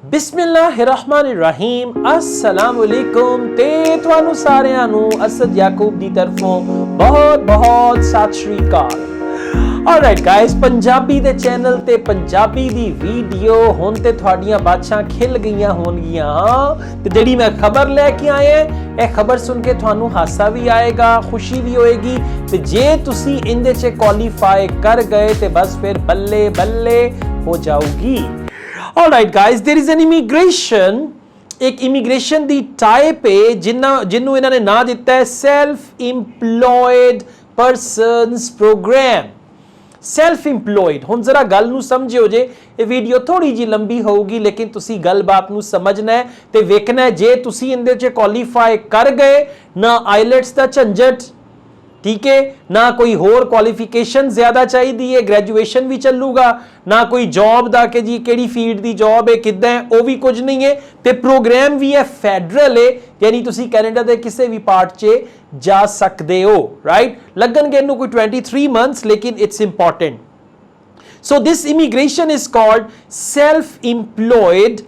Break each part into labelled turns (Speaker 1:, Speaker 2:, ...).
Speaker 1: बिस्मिल्लाहिर्रहमानिर्रहीम अस्सलामुअलैकुम ते ਤੁਹਾਨੂੰ ਸਾਰਿਆਂ ਨੂੰ ਅਸਦ ਯਾਕੂਬ ਦੀ ਤਰਫੋਂ ਬਹੁਤ ਸਤਿ ਸ਼੍ਰੀ ਅਕਾਲ। ਆਲਰਾਈਟ ਗਾਇਸ, ਪੰਜਾਬੀ ਦੇ ਚੈਨਲ ਤੇ ਪੰਜਾਬੀ ਦੀ ਵੀਡੀਓ ਹੁਣ ਤੇ ਤੁਹਾਡੀਆਂ ਬਾਛਾਂ ਖਿਲ ਗਈਆਂ ਹੋਣਗੀਆਂ ਤੇ ਜਿਹੜੀ ਮੈਂ ਖਬਰ ਲੈ ਕੇ ਆਏ ਇਹ ਖਬਰ ਸੁਣ ਕੇ ਤੁਹਾਨੂੰ ਹਾਸਾ ਵੀ ਆਏਗਾ, ਖੁਸ਼ੀ ਵੀ ਹੋਏਗੀ ਤੇ ਜੇ ਤੁਸੀਂ ਇਹਦੇ 'ਚ ਕੁਆਲੀਫਾਈ ਕਰ ਗਏ ਤੇ ਬਸ ਫਿਰ ਬੱਲੇ ਬੱਲੇ ਹੋ ਜਾਊਗੀ। Alright guys, there is an immigration, एक immigration ਦੀ type ਹੈ ਜਿਹਨੂੰ ਇਹਨਾਂ ਨੇ ਨਾਂ ਦਿੱਤਾ ਹੈ self employed persons program। self employed, ਹੁਣ ਜ਼ਰਾ ਗੱਲ ਨੂੰ ਸਮਝਿਓ ਜੇ ਇਹ ਵੀਡੀਓ ਥੋੜੀ ਜੀ ਲੰਬੀ ਹੋਊਗੀ ਲੇਕਿਨ ਤੁਸੀਂ ਗੱਲਬਾਤ ਨੂੰ ਸਮਝਣਾ ਹੈ ਤੇ ਵੇਖਣਾ ਹੈ ਜੇ ਤੁਸੀਂ ਇਹਦੇ 'ਚ ਕੁਆਲੀਫਾਈ ਕਰ ਗਏ ਨਾ ਆਈਲੈਟਸ ਦਾ ਝੰਜਟ, ठीक है, ना कोई होर क्वालिफिकेशन ज्यादा चाहिए है, ग्रेजुएशन भी चलूगा, ना कोई जॉब दा के जी केड़ी फील्ड दी जॉब है किद्दां है वो भी कुछ नहीं है ते प्रोग्राम भी है फेडरल है यानी तुसी कैनेडा दे किसी भी पार्ट च जा सकते हो। राइट, लगनगे इन्हू कोई 23 मंथ्स लेकिन it's important. So this immigration is called self employed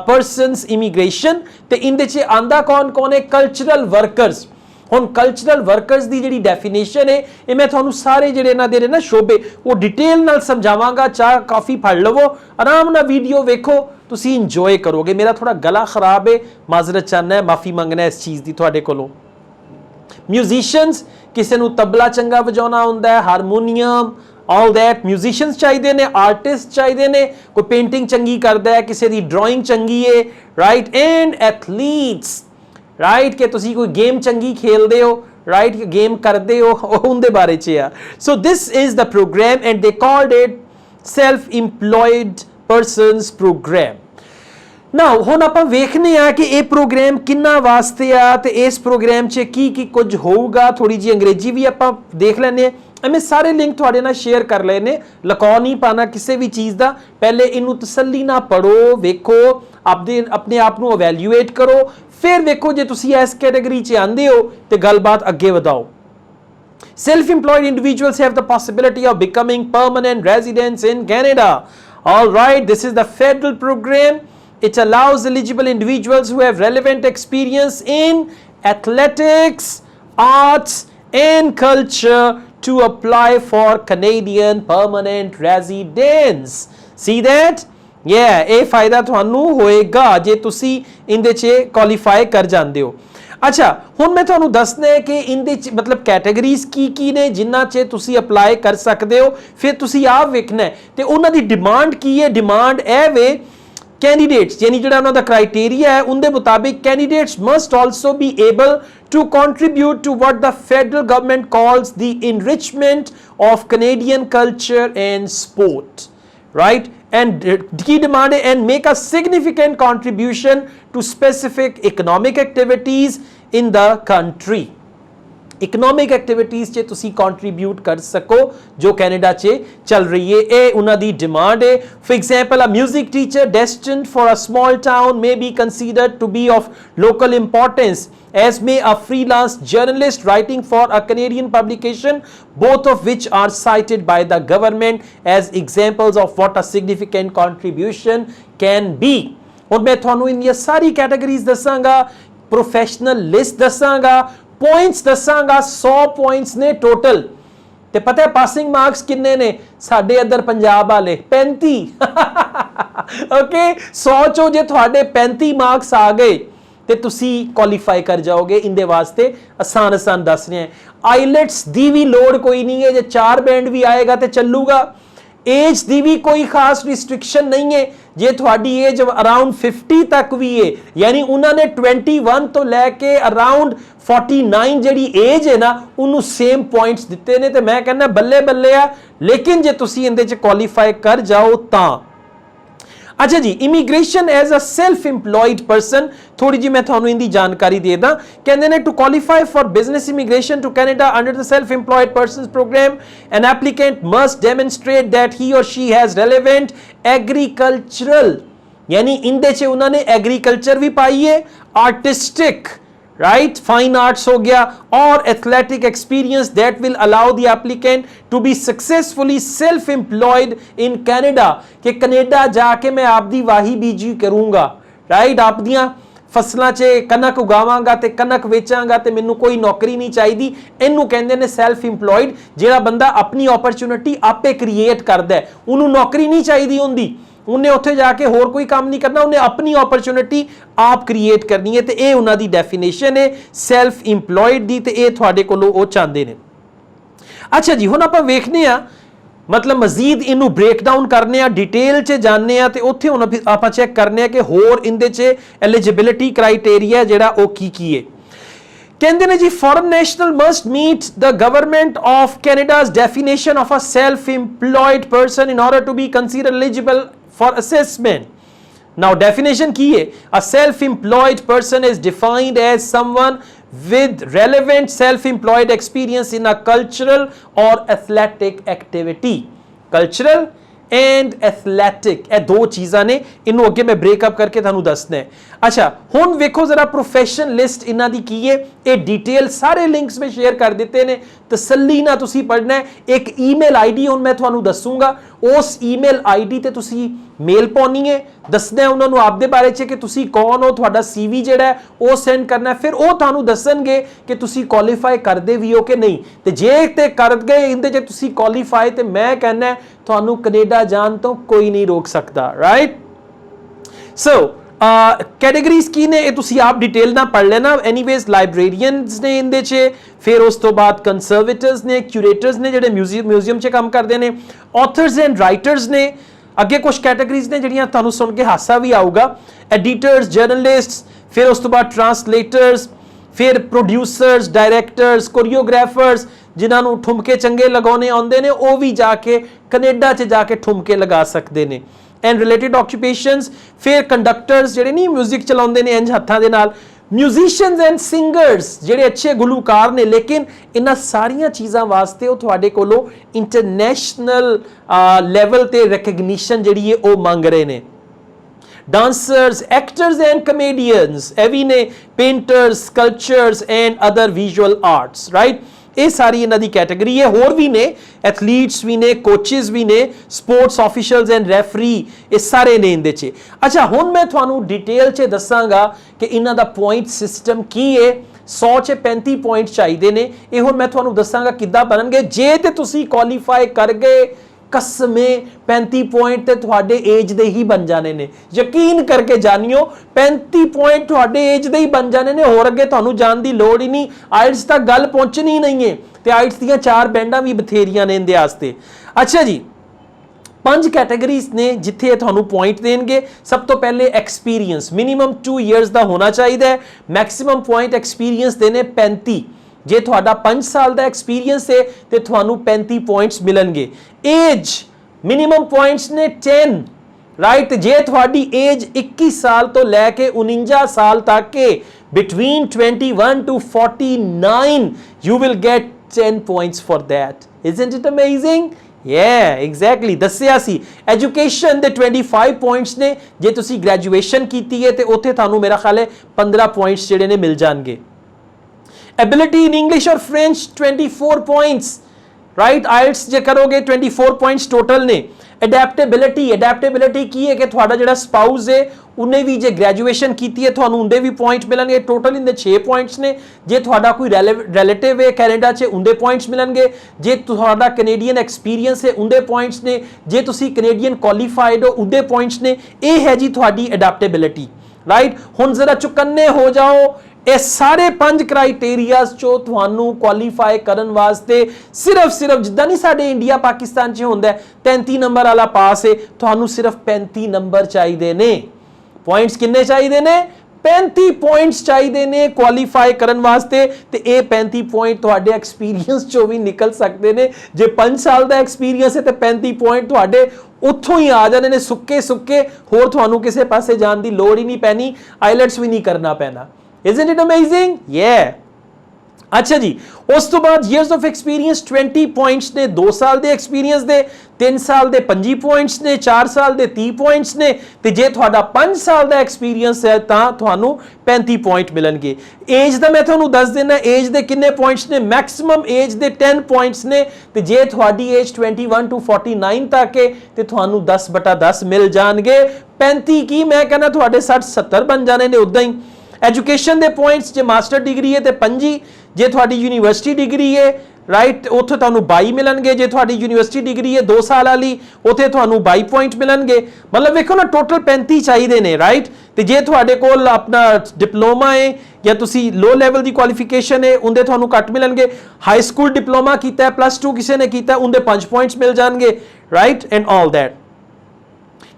Speaker 1: persons immigration ते इंदे च आंदा कौन कौन है? Cultural workers. ਹੁਣ ਕਲਚਰਲ ਵਰਕਰਸ ਦੀ ਜਿਹੜੀ ਡੈਫੀਨੇਸ਼ਨ ਹੈ ਇਹ ਮੈਂ ਤੁਹਾਨੂੰ ਸਾਰੇ ਜਿਹੜੇ ਇਹਨਾਂ ਦੇ ਨਾ ਸ਼ੋਬੇ ਉਹ ਡਿਟੇਲ ਨਾਲ ਸਮਝਾਵਾਂਗਾ। ਚਾਹ ਕਾਫੀ ਪੜ ਲਵੋ, ਆਰਾਮ ਨਾਲ ਵੀਡੀਓ ਵੇਖੋ, ਤੁਸੀਂ ਇੰਜੋਏ ਕਰੋਗੇ। ਮੇਰਾ ਥੋੜਾ ਗਲਾ ਖਰਾਬ ਹੈ, ਮਾਜ਼ਰਤ ਚਾਹਨਾ ਹੈ, ਮਾਫੀ ਮੰਗਣਾ ਇਸ ਚੀਜ਼ ਦੀ ਤੁਹਾਡੇ ਕੋਲੋਂ। ਮਿਊਜ਼ੀਸ਼ੀਅਨਸ, ਕਿਸੇ ਨੂੰ ਤਬਲਾ ਚੰਗਾ ਵਜਾਉਣਾ ਹੁੰਦਾ ਹੈ, ਹਾਰਮੋਨੀਅਮ, all that musicians ਚਾਹੀਦੇ ਨੇ, ਆਰਟਿਸਟ ਚਾਹੀਦੇ ਨੇ, ਕੋਈ ਪੇਂਟਿੰਗ ਚੰਗੀ ਕਰਦਾ ਹੈ, ਕਿਸੇ ਦੀ ਡਰਾਇੰਗ ਚੰਗੀ ਹੈ, ਰਾਈਟ, ਐਂਡ ਐਥਲੀਟਸ, ਰਾਈਟ, ਕਿ ਤੁਸੀਂ ਕੋਈ ਗੇਮ ਚੰਗੀ ਖੇਲਦੇ ਹੋ, ਰਾਈਟ, ਗੇਮ ਕਰਦੇ ਹੋ, ਉਹਦੇ ਬਾਰੇ ਚ ਆ। So this is the program and they called it self employed persons program. Now ਹੁਣ ਆਪਾਂ ਵੇਖਨੇ ਆ ਕਿ ਇਹ ਪ੍ਰੋਗਰਾਮ ਕਿੰਨਾ ਵਾਸਤੇ ਆ ਤੇ ਇਸ ਪ੍ਰੋਗਰਾਮ 'ਚ ਕੀ ਕੁਝ ਹੋਊਗਾ। ਥੋੜੀ ਜੀ ਅੰਗਰੇਜ਼ੀ ਵੀ ਆਪਾਂ ਦੇਖ ਲੈਨੇ ਆ। ਮੈਂ ਸਾਰੇ ਲਿੰਕ ਤੁਹਾਡੇ ਨਾਲ ਸ਼ੇਅਰ ਕਰ ਲਏ ਨੇ, ਲਕੋ ਨਹੀਂ ਪਾਣਾ ਕਿਸੇ ਵੀ ਚੀਜ਼ ਦਾ। ਪਹਿਲੇ ਇਹਨੂੰ ਤਸੱਲੀ ਨਾਲ ਪੜੋ, ਵੇਖੋ, ਆਪਣੇ ਆਪ ਨੂੰ ਇਵੈਲੂਏਟ ਕਰੋ, ਫਿਰ ਵੇਖੋ ਜੇ ਤੁਸੀਂ ਇਸ ਕੈਟਾਗਰੀ 'ਚ ਆਂਦੇ ਹੋ ਤੇ ਗੱਲਬਾਤ ਅੱਗੇ ਵਧਾਓ। Self-employed individuals have the possibility of becoming permanent residents in Canada. All right, this is the federal program. It allows eligible individuals who have relevant experience in athletics, arts and culture to apply for Canadian permanent residence. See that? ਇਹ ਫਾਇਦਾ ਤੁਹਾਨੂੰ ਹੋਏਗਾ ਜੇ ਤੁਸੀਂ ਇਹਦੇ 'ਚ qualify ਕਰ ਜਾਂਦੇ ਹੋ। ਅੱਛਾ, ਹੁਣ ਮੈਂ ਤੁਹਾਨੂੰ ਦੱਸਣਾ ਹੈ ਕਿ ਇਹਦੇ 'ਚ ਮਤਲਬ ਕੈਟਾਗਰੀਜ਼ ਕੀ ਨੇ ਜਿਨ੍ਹਾਂ 'ਚ ਤੁਸੀਂ ਅਪਲਾਈ ਕਰ ਸਕਦੇ ਹੋ। ਫਿਰ ਤੁਸੀਂ ਆਪ ਵੇਖਣਾ ਹੈ ਤੇ ਉਹਨਾਂ ਦੀ ਡਿਮਾਂਡ ਕੀ ਹੈ। ਡਿਮਾਂਡ ਇਹ ਵੇ ਕੈਂਡੀਡੇਟਸ ਯਾਨੀ ਜਿਹੜਾ ਉਹਨਾਂ ਦਾ ਕ੍ਰਾਈਟੇਰੀਆ ਹੈ ਉਹਦੇ ਮੁਤਾਬਿਕ candidates must also be able to contribute to what the federal government calls the enrichment of Canadian culture and sport, right? And key demand and make a significant contribution to specific economic activities in the country. Economic activities 'ਚ ਤੁਸੀਂ contribute ਕਰ ਸਕੋ ਜੋ Canada 'ਚ ਚੱਲ ਰਹੀ ਹੈ। ਇਹ ਉਹਨਾਂ ਦੀ ਡਿਮਾਂਡ ਹੈ। For example, a music teacher destined for a small town may be considered to be of local importance, as may a freelance journalist writing for a Canadian publication, both of which are cited by the government as examples of what a significant contribution can be. ਹੁਣ ਮੈਂ ਤੁਹਾਨੂੰ ਇਨ੍ਹਾਂ ਸਾਰੀ categories ਦੱਸਾਂਗਾ, professional list ਦੱਸਾਂਗਾ, ਪॉइंट्स दसांगा। 100 points ने total ते पता है पासिंग मार्क्स किन्ने ने साडे इधर पंजाब वाले 35 ओके 100 चो जे तुहाडे 35 मार्क्स आ गए ते तुसी क्वालीफाई कर जाओगे। इंदे वास्ते आसान दस रहे हैं। आईलेट्स दी भी लोड़ कोई नहीं है, जे 4 बैंड भी आएगा तो चलूगा। एज दी भी कोई खास रिस्ट्रिक्शन नहीं है, जे थोड़ी एज अराउंड 50 तक भी है यानी उन्होंने 21 तो लैके अराउंड 49 जी एज है ना उन्होंने सेम पॉइंट्स दिते ने ते मैं कहना बल्ले बल्ले आ। लेकिन जे तुसी इंदे च क्वालीफाई कर जाओ तां। अच्छा जी, immigration as a self employed person, थोड़ी जी मैं थानू इनकी जानकारी दे दा। कहते हैं to qualify for business immigration to Canada under the self employed person program an applicant must demonstrate that he or she has relevant agricultural यानी इंदे च उन्होंने एग्रीकल्चर भी पाई है, आर्टिस्टिक, राइट, फाइन आर्ट्स हो गया, और athletic experience that will allow the applicant to be successfully self employed in Canada, कि कनेडा जाके मैं आपदी वाही बीजी करूंगा, राइट, आपदियां फसलों 'ਚ कनक उगावांगा ते कनक वेचांगा ते मैनू कोई नौकरी नहीं चाहिए। इनू कहंदे ने सैल्फ इंप्लॉयड, जिहड़ा बंदा अपनी अपॉर्चुनिटी आपे क्रिएट करदा है, उन्होंने नौकरी नहीं चाहिए होंदी, उन्हें उत्थे जाके होर कोई काम नहीं करना, उन्हें अपनी अपॉर्चुनिटी आप क्रिएट करनी है। तो यह उन्हां दी डेफिनेशन है सैल्फ इंप्लॉयड दी, ते यह तुहाडे कोलों वो चाहते हैं। अच्छा जी, हुण आपां वेखने आ, मतलब मजीद इनू ब्रेक डाउन करने आ, डिटेल च जानने आ, ते उत्थे हुण आपां चैक करने आ कि होर इहदे च एलिजिबिलिटी क्राइटेरिया जिहड़ा वो की है। कहते हैं जी, foreign national must meet the government of Canada's definition of a self employed person in order to be considered eligible for assessment. Now definition की है, a self employed person is defined as someone with relevant self-employed experience in a cultural or athletic activity। cultural and athletic, ਇਹ ਦੋ ਚੀਜ਼ਾਂ ਨੇ, ਇਹਨੂੰ ਅੱਗੇ ਮੈਂ breakup ਕਰਕੇ ਤੁਹਾਨੂੰ ਦੱਸਣਾ ਹੈ। अच्छा, ਹੁਣ ਵੇਖੋ जरा प्रोफेशन लिस्ट ਇਹਨਾਂ ਦੀ ਕੀ है, ਇਹ डिटेल सारे लिंक्स में शेयर कर दिते ने, तसल्ली ना तुसी पढ़ना है। एक ईमेल आईडी ਹੁਣ मैं ਤੁਹਾਨੂੰ ਦੱਸੂਗਾ, उस ईमेल आईडी ਤੇ ਤੁਸੀਂ मेल पानी है, दसना है उन्होंने आपके बारे च कि तुसी कौन हो, तुहाडा सीवी जिहड़ा है वो सेंड करना है, फिर वो तुहानू दसणगे कि तुसी क्वालीफाई करदे भी हो कि नहीं। तो जे ते कर गए इहदे च तुसी क्वालीफाई, तो मैं कहना है तुहानू कनेडा जान तो कोई नहीं रोक सकता, राइट। सो कैटेगरीज की ने, तुसी आप डिटेल ना पढ़ लेना। एनीवेज लाइब्रेरियंस ने इहदे च, फिर उस तो बाद कंजरवेटर्स ने, क्यूरेटर्स ने जिहड़े म्यूजियम च काम करते हैं, ऑथर्स एंड राइटर्स ने, अगे कुछ कैटेगरीज ने जिहड़ियां तुहानू सुन के हासा भी आऊगा, एडिटर्स, जर्नलिस्ट्स, फिर उस तो बाद ट्रांसलेटर्स, फिर प्रोड्यूसर्स, डायरैक्टर्स, कोरियोग्राफर्स, जिन्होंने ठुमके चंगे लगाने आउंदे ने, वो भी जाके कनेडा च जाके ठुमके लगा सकते हैं। एंड रिलेटेड ऑक्यूपेशंस, फिर कंडक्टर्स जिहड़े नहीं म्यूजिक चलाउंदे ने इंज हत्थां दे नाल, म्यूजिशियंस एंड सिंगर्स जिहड़े अच्छे गुलूकार ने, लेकिन इन्हां सारियां चीज़ां वास्ते वो तुहाडे कोलों इंटरनेशनल लैवल ते रिकग्निशन जिहड़ी है वो मंग रहे ने। डांसर्स, एक्टर्स एंड कमेडियंस, ए भी ने, painters, sculptures and other visual arts, right. ये सारी इन्हां दी कैटेगरी है। होर भी ने, एथलीट्स भी ने, कोचेस भी ने, स्पोर्ट्स ऑफिशियल्स एंड रेफरी, ये सारे ने इहदे च। अच्छा, हुण मैं तुहानू डिटेल च दसांगा कि इन्हां दा पॉइंट सिस्टम की है। 100 च 35 पॉइंट चाहिए ने, ये हुण मैं तुहानू दसांगा किद्दां बनणगे। जे ते तुसी क्वालीफाई कर गए, कसमे 35 पॉइंट ते तुहाडे एज दे ही बन जाने ने, यकीन करके जानियो 35 पॉइंट तुहाडे एज दे ही बन जाने ने, होर अगे तुहानू जान दी लोड़ ही नहीं। आइल्स तक गल पहुंचनी ही नहीं है, ते आइल्स दीयां 4 बैंडां भी बथेरियां ने इहदे वास्ते। अच्छा जी, 5 कैटेगरीज ने जिथे तुहानू पॉइंट देंगे। सब तो पहले एक्सपीरियंस, मिनिमम 2 ईयर्स का होना चाहिए। मैक्सिमम पॉइंट एक्सपीरियंस देने 35। जे तुहाडा 5 साल का एक्सपीरियंस है तो तुहानू 35 पॉइंट्स मिलणगे। एज मिनिमम पॉइंट्स ने 10, राइट। जे तुहाडी एज 21 साल तो लैके 49 साल तक के, between 21 to 49 you will get 10 points for that. Isn't it amazing? Yeah, exactly, दस्सिया सी। एजुकेशन दे 25 पॉइंट्स ने, जे तुसी ग्रेजुएशन कीती है तो उत्थे तुहानू मेरा ख्याल है 15 पॉइंट्स जिहड़े ने मिल जाणगे। एबिलिटी इन इंग्लिश और फ्रेंच 24 पॉइंट्स, राइट। आइल्स जे करोगे 24 पॉइंट्स टोटल ने। एडेप्टेबिलिटी, एडेप्टेबिलिटी की है कि तुहाडा जिहड़ा स्पाउस है उन्हें भी जे ग्रेजुएशन कीती है तुहानू उनदे भी पॉइंट मिलणगे। टोटल इनदे 6 पॉइंट्स ने। जे तुहाडा कोई रिलेटिव है कैनेडा च उनदे पॉइंट्स मिलणगे। जे तुहाडा कैनेडियन एक्सपीरियंस है उनदे पॉइंट्स ने। जे तुसी कैनेडियन क्वालीफाइड हो उनदे पॉइंट्स ने। ये है जी तुहाडी एडेप्टेबिलिटी, राइट। हुण जरा चुकन्ने हो जाओ, ये सारे 5 क्राइटेरियाज चो तुहानू क्वालीफाई करन वास्ते सिर्फ जिद्दां नहीं साडे इंडिया पाकिस्तान च हुंदा 33 नंबर वाला पास है, तुहानू सिर्फ 35 नंबर चाहिए ने। पॉइंट्स किन्ने चाहिए ने? 35 पॉइंट्स चाहिए ने क्वालीफाई करन वास्ते। ते ये 35 पॉइंट तुहाडे एक्सपीरियंस चो भी निकल सकते ने। जे 5 साल का एक्सपीरियंस है तो 35 पॉइंट तुहाडे उत्थों ही आ जाने ने, सुक्के सुक्के। होर तुहानू किसे पासे जान दी लोड़ ही नहीं पैनी, आईलेट्स भी नहीं करना पैना। Isn't it amazing? Yeah. अच्छा जी, उस तो बाद years of experience 20 points ने, 2 साल दे experience दे 3 साल दे 25 points ने, 4 साल दे 30 points ने, ते जे तुहाडा 5 साल दा experience है तां तुहानू 35 point मिलणगे। एज दा मैं तुहानू दस देना, एज दे किन्ने points ने, मैक्सिमम एज दे 10 points ने, ते जे तुहाडी एज 21 to 49 तक है ते तुहानू 10/10 मिल जाणगे। 35 की मैं कहना तुहाडे 60-70 बन जाने ने उदां ही। एजुकेशन दे पॉइंट्स, जे मास्टर डिग्री है तो 5, जे थोड़ी यूनिवर्सिटी डिग्री है राइट उत्थे तुहानू 22 मिलणगे, जे थोड़ी यूनिवर्सिटी डिग्री है 2 साल वाली उत्थे तुहानू 22 पॉइंट मिलणगे। मतलब वेखो ना टोटल 35 चाहिए ने राइट। तो जे तुहाडे कोल अपना डिप्लोमा है या तुसी लो लेवल की क्वालिफिकेशन है उनके तुहानू घट मिलणगे। हाई स्कूल डिप्लोमा कीता है, +2 किसी ने कीता है उनके 5 पॉइंट्स मिल जाएंगे right and all that.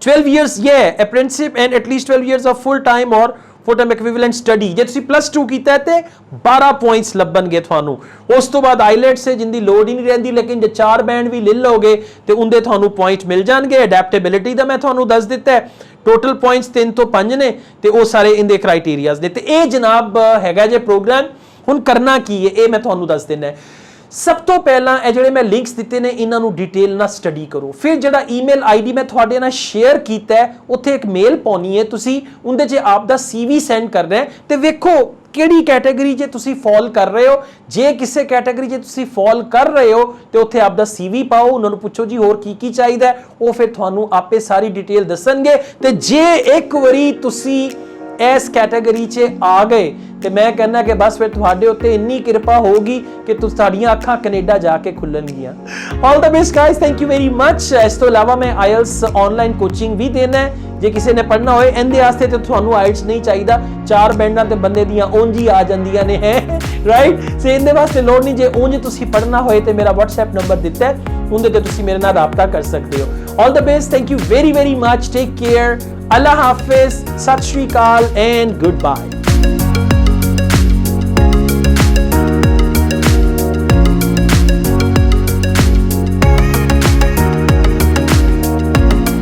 Speaker 1: 12 years apprenticeship and at least 12 years of full time or full time equivalent study, जे तुसी +2 कीता है ते 12 पॉइंट्स लब्बणगे तुहानू। उस तो बाद आईलेट्स से जिंदी लोड ही नहीं रहंदी, लेकिन जे 4 बैंड भी ले लोगे ते उनदे तुहानू पॉइंट मिल जाणगे। अडैप्टेबिलिटी दा मैं तुहानू दस दिता है, टोटल पॉइंट्स 3 तो 5 ने ते वो सारे इनदे क्राइटेरियाज ने। ते ये जनाब हैगा जे प्रोग्राम। हुण करना की है ये मैं तुहानू दस देना है। सब तो पहला ये जिहड़े मैं लिंक्स दिते ने इन्हां नू डिटेल ना स्टडी करो। फिर जिहड़ा ईमेल आईडी मैं तुहाडे नाल शेयर कीता है उत्थे एक मेल पाउणी है, तुसी उहदे च आपदा सीवी सेंड करना है ते वेखो किहड़ी कैटेगरी जे तुसी फॉल कर रहे हो। जे किसी कैटेगरी जे तुसी फॉल कर रहे हो ते उत्थे आपदा सीवी पाओ, उन्हां नू पुछो जी होर की चाहीदा है, वो फिर तुहानू आपे सारी डिटेल दसणगे। ते जे एक वारी तुसी इस कैटेगरी च आ गए तो मैं कहना कि बस फिर तुहाडे उत्ते इन्नी कृपा होगी कि तुहाडीआं अखां कनेडा जाके खुलणगियां। All the best guys, thank you very much. इस तो इलावा मैं आईएलटीएस ऑनलाइन कोचिंग भी देना है, जे किसी ने पढ़ना होए इहदे वास्ते ते तुहानू आईएलटीएस नहीं चाहिदा, 4 बैंडां ते बंदे दियां ऊंज ही आ जांदियां ने है राइट। से इहदे वास्ते लोड़ नहीं, जे ऊंज तुसी पढ़ना होए ते मेरा WhatsApp नंबर दिता है उहदे ते तुसी मेरे नाल राबता कर सकते हो। All the best, thank you very very much, take care, Allah हाफिज, सत श्री अकाल एंड गुड बाय।